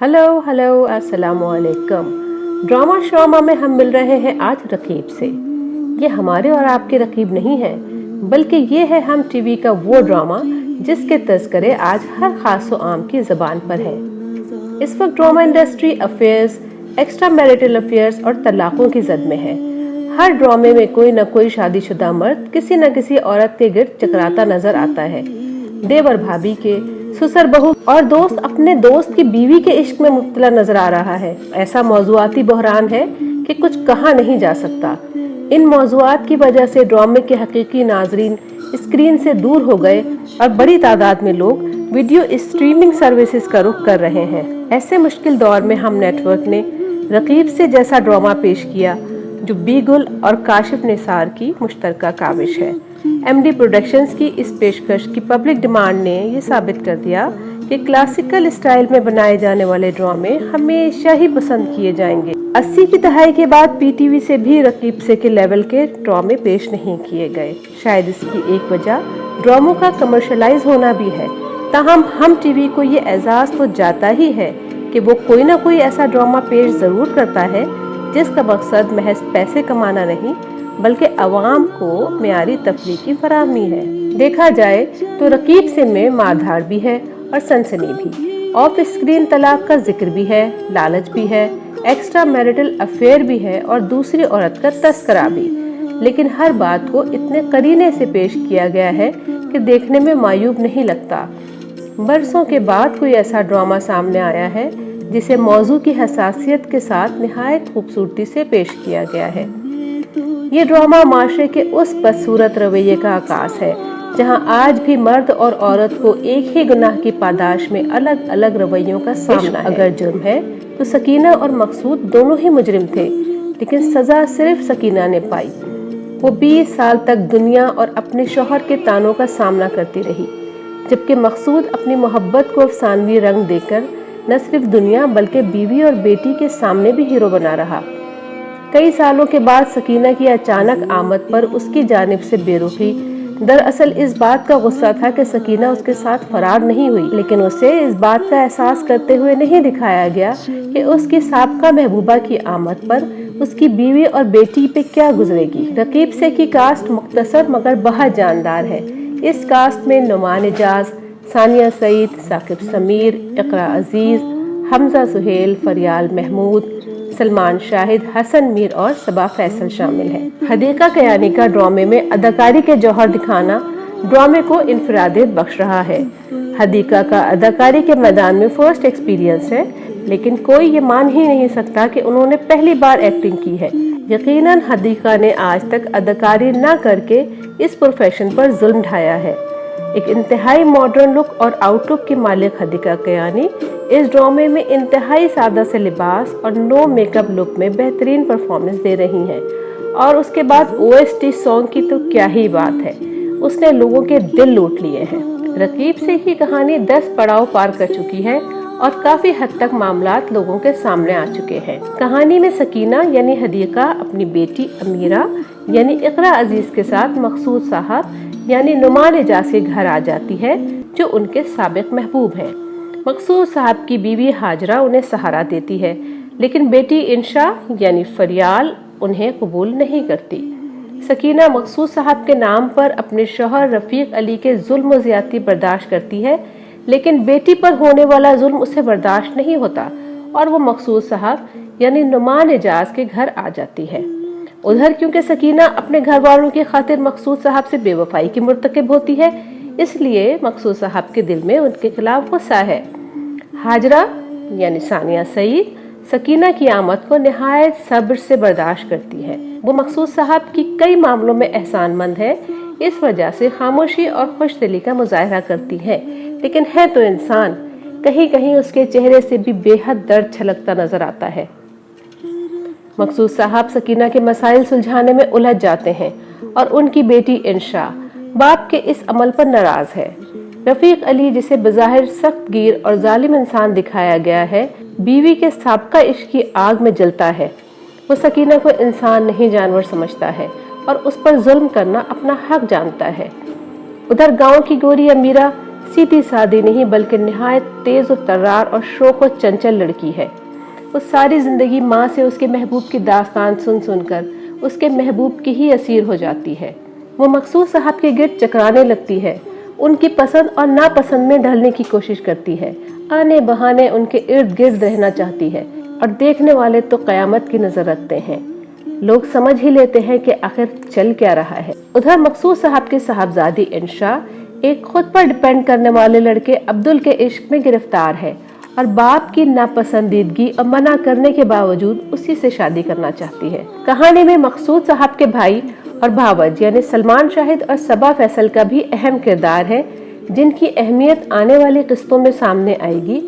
Hello अस्सलाम वालेकुम। Drama श्रामा में हम मिल रहे हैं आज रकीब से। ये हमारे और आपके रकीब नहीं है, बल्कि ये है हम टीवी का वो ड्रामा जिसके तज़किरे आज हर खास व आम की ज़बान पर है। इस वक्त drama industry affairs, extra marital affairs और तलाक़ों की जद में है। हर ड्रामे में कोई न कोई शादीशुदा मर्द किसी न किसी औरत के गिर्द चकराता नजर आता है। देवर भाभी के, ससुर बहू और दोस्त अपने दोस्त की बीवी के इश्क में मुब्तला नजर आ रहा है। ऐसा मौज़ूआती बहरान है कि कुछ कहा नहीं जा सकता। इन मौज़ूआत की वजह से ड्रामे के हकीकी नाजरीन स्क्रीन से दूर हो गए और बड़ी तादाद में लोग वीडियो स्ट्रीमिंग सर्विसेज का रुख कर रहे हैं। ऐसे मुश्किल दौर में हम नेटवर्क ने रकीब से जैसा ड्रामा पेश किया जो बीगुल और काशिफ निसार की मुश्तरका काविश है। एमडी प्रोडक्शंस की इस पेशकश की पब्लिक डिमांड ने ये साबित कर दिया कि क्लासिकल स्टाइल में बनाए जाने वाले ड्रामे हमेशा ही पसंद किए जाएंगे। 80 की दहाई के बाद पीटीवी से भी रकीब से के लेवल के ड्रामे पेश नहीं किए गए। शायद इसकी एक वजह ड्रामों का कमर्शलाइज होना भी है। ताहम हम टीवी को ये एजाज तो जाता ही है कि वो कोई ना कोई ऐसा ड्रामा पेश जरूर करता है जिसका मकसद महज पैसे कमाना नहीं बल्कि अवाम को मियारी तफरीह की फराहमी है। देखा जाए तो रकीब से में मारधाड़ भी है और सनसनी भी, ऑफ स्क्रीन तलाक का जिक्र भी है, लालच भी है, एक्स्ट्रा मैरिटल अफेयर भी है और दूसरी औरत का तस्करा भी। लेकिन हर बात को इतने करीने से पेश किया गया है कि देखने में मायूब नहीं लगता। बरसों के बाद कोई ऐसा ड्रामा सामने आया है जिसे मौजू की हसासियत के साथ निहायत खूबसूरती से पेश किया गया है। ये ड्रामा माशरे के उस बदसूरत रवैये का आकाश है जहां आज भी मर्द और औरत को एक ही गुनाह की पादाश में अलग अलग रवैयों का सामना है। अगर जुर्म है तो सकीना और मकसूद दोनों ही मुजरिम थे, लेकिन सजा सिर्फ सकीना ने पाई। वो 20 साल तक दुनिया और अपने शौहर के तानों का सामना करती रही, जबकि मकसूद अपनी मोहब्बत को अफसानवी रंग देकर न सिर्फ दुनिया बल्कि बीवी और बेटी के सामने भी हीरो बना रहा। कई सालों के बाद सकीना की अचानक आमद पर उसकी जानिब से बेरुखी दरअसल इस बात का गुस्सा था कि सकीना उसके साथ फरार नहीं हुई, लेकिन उसे इस बात का एहसास करते हुए नहीं दिखाया गया कि उसकी साबका महबूबा की आमद पर उसकी बीवी और बेटी पे क्या गुजरेगी। रकीब से की कास्ट मुख्तसर मगर बहुत जानदार है। इस कास्ट में नुमान एजाज, सानिया सईद, साकिब समीर, इकरा अजीज, हमजा सुहेल, फरियाल महमूद, सलमान शाहिद, हसन मीर और सबा फैसल शामिल है। हदीका कयानी का ड्रामे में अदाकारी के जौहर दिखाना ड्रामे को इन्फरादियत बख्श रहा है। हदीका का अदाकारी के मैदान में फर्स्ट एक्सपीरियंस है, लेकिन कोई ये मान ही नहीं सकता कि उन्होंने पहली बार एक्टिंग की है। यकीनन हदीका ने आज तक अदाकारी न करके इस प्रोफेशन पर जुल्म ढाया है। एक इंतहाई मॉडर्न लुक और आउटलुक की मालिक हदीका कयानी इस ड्रामे में इंतहाई सादा से लिबास और नो मेकअप लुक में बेहतरीन परफॉर्मेंस दे रही हैं। और उसके बाद ओएसटी सॉन्ग की तो क्या ही बात है, उसने लोगों के दिल लूट लिए हैं। रकीब से की कहानी 10 पड़ाव पार कर चुकी है और काफी हद तक मामलात लोगों के सामने आ चुके हैं। कहानी में सकीना यानी हदीका अपनी बेटी अमीरा यानी इकरा अजीज के साथ मकसूद साहब यानी नुमान एजाज के घर आ जाती है, जो उनके साबिक महबूब हैं। मकसूद साहब की बीवी हाजरा उन्हें सहारा देती है, लेकिन बेटी इंशा यानी फरियाल उन्हें कबूल नहीं करती। सकीना मकसूद साहब के नाम पर अपने शौहर रफीक अली के जुल्म व ज़्यादती बर्दाश्त करती है, लेकिन बेटी पर होने वाला जुल्म उसे बर्दाश्त नहीं होता और वो मकसूद साहब यानी नुमान एजाज के घर आ जाती है। उधर क्योंकि सकीना अपने घर वालों की खातिर मकसूद साहब से बेवफाई की मुर्तकिब होती है, इसलिए मकसूद साहब के दिल में उनके खिलाफ गुस्सा है। हाजरा यानी सानिया सईद सकीना की आमद को निहायत सब्र से बर्दाश्त करती है। वो मकसूद साहब की कई मामलों में एहसानमंद है, इस वजह से खामोशी और खुशदिली का मुजाहरा करती है, लेकिन है तो इंसान। कहीं कहीं उसके चेहरे से भी बेहद दर्द छलकता नजर आता है। मकसूद साहब सकीना के मसाइल सुलझाने में उलझ जाते हैं और उनकी बेटी इंशा बाप के इस अमल पर नाराज है। रफीक अली जिसे बज़ाहिर सख्त गिर और जालिम इंसान दिखाया गया है, बीवी के साबका इश्क की आग में जलता है। वो सकीना को इंसान नहीं जानवर समझता है और उस पर जुल्म करना अपना हक जानता है। उधर गांव की गोरी अमीरा सीधी सादी नहीं बल्कि निहायत तेज और तर्रार और शौक और चंचल लड़की है। वो सारी जिंदगी माँ से उसके महबूब की दास्तान सुन सुनकर उसके महबूब की ही असीर हो जाती है। वो मकसूद साहब के गिर्द चकराने लगती है, उनकी पसंद और नापसंद में ढलने की कोशिश करती है, आने बहाने उनके इर्द गिर्द रहना चाहती है और देखने वाले तो कयामत की नजर रखते हैं। लोग समझ ही लेते हैं कि आखिर चल क्या रहा है। उधर मकसूद साहब के साहबजादी इंशा एक खुद पर डिपेंड करने वाले लड़के अब्दुल के इश्क में गिरफ्तार है और बाप की नापसंदीदगी और मना करने के बावजूद उसी से शादी करना चाहती है। कहानी में मकसूद साहब के भाई और भावज यानी सलमान शाहिद और सबा फैसल का भी अहम किरदार है, जिनकी अहमियत आने वाली किस्तों में सामने आएगी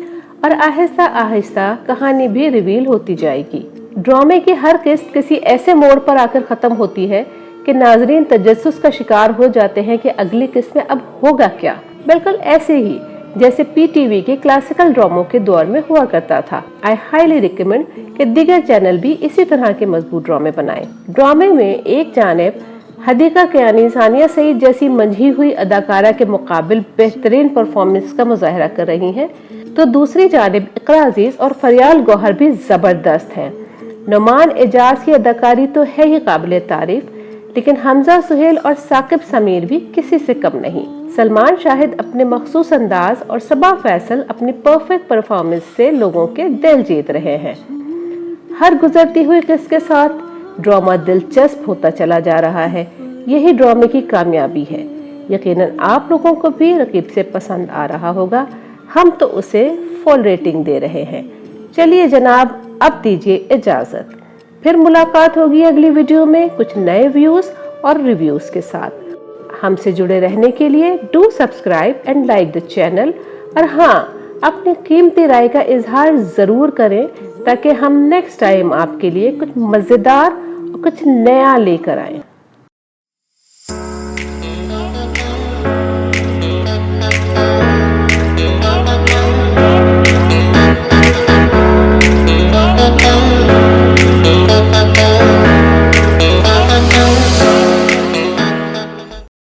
और आहिस्ता आहिस्ता कहानी भी रिवील होती जाएगी। ड्रामे की हर किस्त किसी ऐसे मोड़ पर आकर खत्म होती है कि नाजरीन तजस्सुस का शिकार हो जाते हैं कि अगली किस्त में अब होगा क्या। बिल्कुल ऐसे ही जैसे पीटीवी के क्लासिकल ड्रामों के दौर में हुआ करता था। आई हाईली रिकमेंड कि दीगर चैनल भी इसी तरह के मजबूत ड्रामे बनाएं। ड्रामे में एक जानिब हदीका कियानी सानिया सईद जैसी मंझी हुई अदाकारा के मुकाबिल बेहतरीन परफॉर्मेंस का मुजाहरा कर रही हैं, तो दूसरी जानिब इकरा अजीज और फरियाल गौहर भी जबरदस्त हैं। नुमान एजाज की अदाकारी तो है ही काबिल तारीफ, लेकिन हमजा सुहेल और साकिब समीर भी किसी से कम नहीं। सलमान शाहिद अपने मखसूस अंदाज और सबा फैसल अपनी परफेक्ट परफॉर्मेंस से लोगों के दिल जीत रहे हैं। हर गुजरती हुई किस्त के साथ ड्रामा दिलचस्प होता चला जा रहा है। यही ड्रामे की कामयाबी है। यकीनन आप लोगों को भी रकीब से पसंद आ रहा होगा। हम तो उसे फुल रेटिंग दे रहे हैं। चलिए जनाब, अब दीजिए इजाजत। फिर मुलाकात होगी अगली वीडियो में कुछ नए व्यूज और रिव्यूज के साथ। हमसे जुड़े रहने के लिए do subscribe and like the channel, और हाँ, अपनी कीमती राय का इजहार जरूर करें ताकि हम नेक्स्ट टाइम आपके लिए कुछ मजेदार और कुछ नया लेकर आएं।